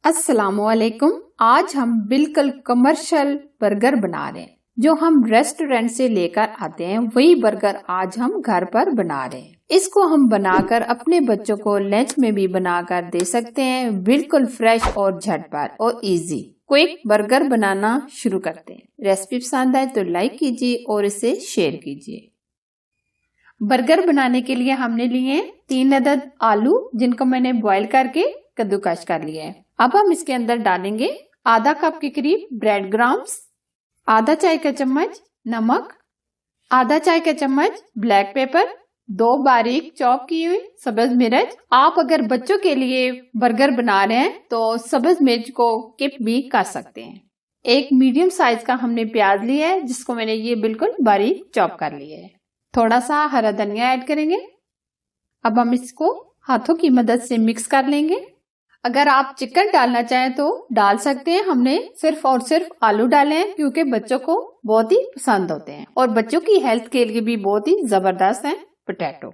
अस्सलामुअलैकुम। आज हम बिल्कुल कमर्शियल बर्गर बना रहे हैं। जो हम रेस्टोरेंट से लेकर आते हैं वही बर्गर आज हम घर पर बना रहे हैं। इसको हम बनाकर अपने बच्चों को लंच में भी बनाकर दे सकते हैं। बिल्कुल फ्रेश और झटपट और इजी क्विक बर्गर बनाना शुरू करते हैं। रेसिपी पसंद आए तो लाइक कीजिए और इसे शेयर कीजिए। बर्गर बनाने के लिए हमने लिए 3 अदद आलू, जिनको मैंने बॉईल करके कद्दूकस कर लिया है। अब हम इसके अंदर डालेंगे आधा कप के करीब ब्रेड क्रम्स, आधा चाय का चम्मच नमक, आधा चाय का चम्मच ब्लैक पेपर, 2 बारीक चॉप की हुई सब्ज मिर्च। आप अगर बच्चों के लिए बर्गर बना रहे हैं तो सब्ज मिर्च को स्किप भी कर सकते हैं। एक मीडियम साइज का हमने प्याज लिया है, जिसको मैंने ये बिल्कुल बारीक चॉप कर लिया है। थोड़ा सा हरा धनिया ऐड करेंगे। अब हम इसको हाथों की मदद से मिक्स कर लेंगे। अगर आप चिकन डालना चाहें तो डाल सकते हैं। हमने सिर्फ और सिर्फ आलू डाले हैं क्योंकि बच्चों को बहुत ही पसंद होते हैं और बच्चों की हेल्थ के लिए भी बहुत ही जबरदस्त है पोटैटो।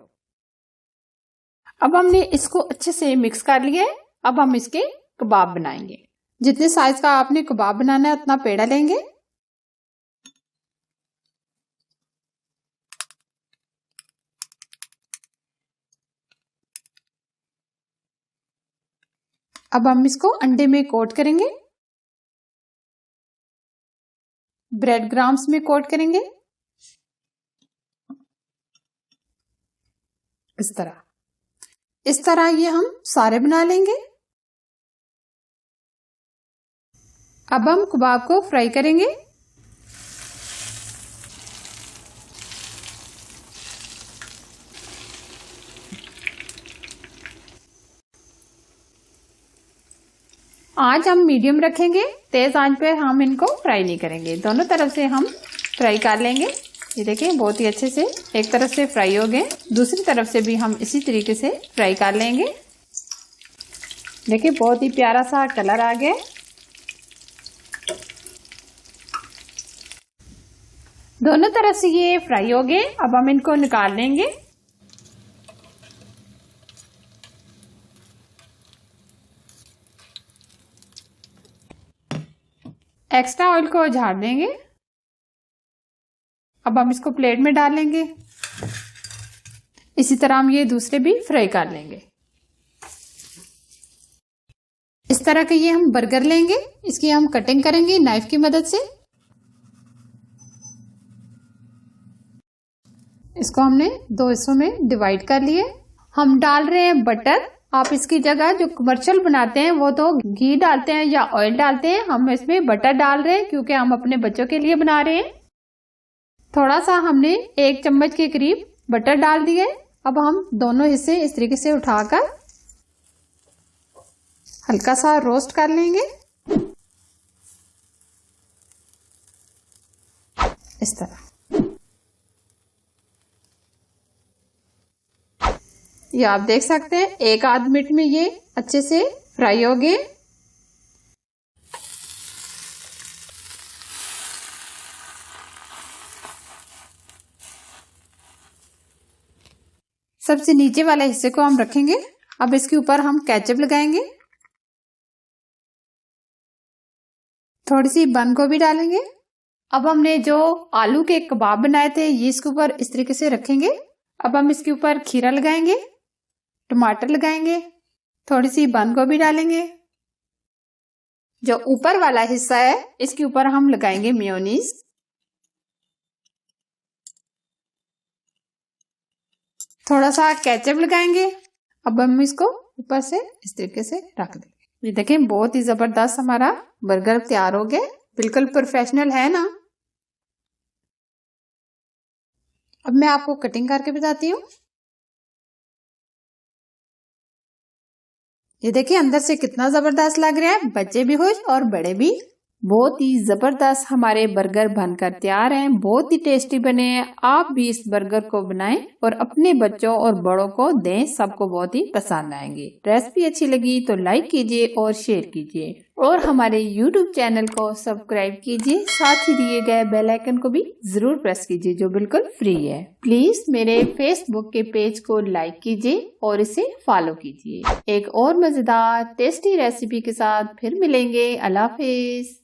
अब हमने इसको अच्छे से मिक्स कर लिया है। अब हम इसके कबाब बनाएंगे। जितने साइज का आपने कबाब बनाना है उतना पेड़ा लेंगे। अब हम इसको अंडे में कोट करेंगे, ब्रेड क्रम्स में कोट करेंगे इस तरह ये हम सारे बना लेंगे। अब हम कबाब को फ्राई करेंगे। आज हम मीडियम रखेंगे, तेज आंच पे हम इनको फ्राई नहीं करेंगे। दोनों तरफ से हम फ्राई कर लेंगे। ये देखिए बहुत ही अच्छे से एक तरफ से फ्राई हो गए, दूसरी तरफ से भी हम इसी तरीके से फ्राई कर लेंगे। देखिए बहुत ही प्यारा सा कलर आ गया। दोनों तरफ से ये फ्राई हो गए। अब हम इनको निकाल लेंगे। एक्स्ट्रा ऑयल को झाड़ देंगे। अब हम इसको प्लेट में डाल लेंगे। इसी तरह हम ये दूसरे भी फ्राई कर लेंगे। इस तरह के ये हम बर्गर लेंगे। इसकी हम कटिंग करेंगे नाइफ की मदद से। इसको हमने 2 हिस्सों में डिवाइड कर लिए। हम डाल रहे हैं बटर। आप इसकी जगह जो कमर्शियल बनाते हैं वो तो घी डालते हैं या ऑयल डालते हैं। हम इसमें बटर डाल रहे हैं क्योंकि हम अपने बच्चों के लिए बना रहे हैं। थोड़ा सा हमने 1 चम्मच के करीब बटर डाल दिए। अब हम दोनों हिस्से इस तरीके से उठाकर हल्का सा रोस्ट कर लेंगे। इस तरह ये आप देख सकते हैं 1 आध मिनट में ये अच्छे से फ्राई हो गए। सबसे नीचे वाले हिस्से को हम रखेंगे। अब इसके ऊपर हम केचप लगाएंगे। थोड़ी सी बंद गोभी डालेंगे। अब हमने जो आलू के कबाब बनाए थे ये इसके ऊपर इस तरीके से रखेंगे। अब हम इसके ऊपर खीरा लगाएंगे, टमाटर लगाएंगे, थोड़ी सी बंद गोभी डालेंगे। जो ऊपर वाला हिस्सा है इसके ऊपर हम लगाएंगे मेयोनीज। थोड़ा सा केचप लगाएंगे। अब हम इसको ऊपर से इस तरीके से रख देंगे। ये देखें बहुत ही जबरदस्त हमारा बर्गर तैयार हो गया। बिल्कुल प्रोफेशनल है ना। अब मैं आपको कटिंग करके बताती हूँ। ये देखिए अंदर से कितना जबरदस्त लग रहा है। बच्चे भी खुश और बड़े भी। बहुत ही जबरदस्त हमारे बर्गर बनकर तैयार हैं। बहुत ही टेस्टी बने हैं। आप भी इस बर्गर को बनाएं और अपने बच्चों और बड़ों को दें। सबको बहुत ही पसंद आएंगे। रेसिपी अच्छी लगी तो लाइक कीजिए और शेयर कीजिए और हमारे YouTube चैनल को सब्सक्राइब कीजिए, साथ ही दिए गए बेल आइकन को भी जरूर प्रेस कीजिए जो बिल्कुल फ्री है। प्लीज मेरे Facebook के पेज को लाइक कीजिए और इसे फॉलो कीजिए। एक और मजेदार टेस्टी रेसिपी के साथ फिर मिलेंगे। अल्लाह हाफिज।